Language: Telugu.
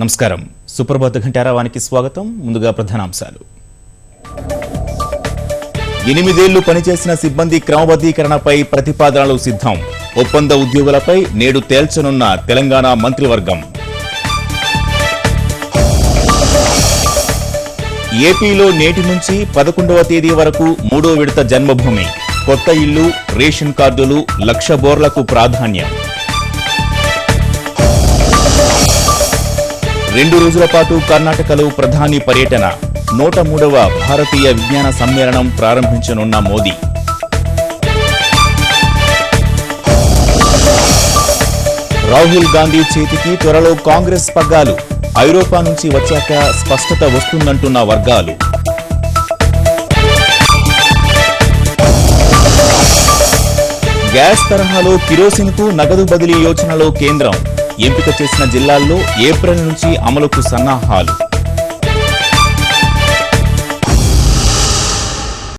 నమస్కారం. సుప్రభాత ఘంటారావానికి స్వాగతం. ముందుగా ప్రధానాంశాలు. 8 ఏళ్లు పనిచేసిన సిబ్బంది క్రమబద్ధీకరణపై ప్రతిపాదనలు సిద్ధం. ఒప్పంద ఉద్యోగులపై నేడు తేల్చనున్న తెలంగాణ మంత్రివర్గం. ఏపీలో నేటి నుంచి 11వ తేదీ వరకు 3వ విడత జన్మభూమి. కొత్త ఇల్లు, రేషన్ కార్డులు, 1,00,000 బోర్లకు ప్రాధాన్యం. 2 రోజుల పాటు కర్ణాటకలో ప్రధాని పర్యటన. 103వ భారతీయ విజ్ఞాన సమ్మేళనం ప్రారంభించనున్న మోదీ. రాహుల్ గాంధీ చేతికి త్వరలో కాంగ్రెస్ పగ్గాలు. ఐరోపా నుంచి వచ్చాక స్పష్టత వస్తుందంటున్న వర్గాలు. గ్యాస్ తరహాలో కిరోసిన్కు నగదు బదిలీ యోజనలో కేంద్రం. ఎంపిక చేసిన జిల్లాల్లో ఏప్రిల్ నుంచి అమలుకు సన్నాహాలు.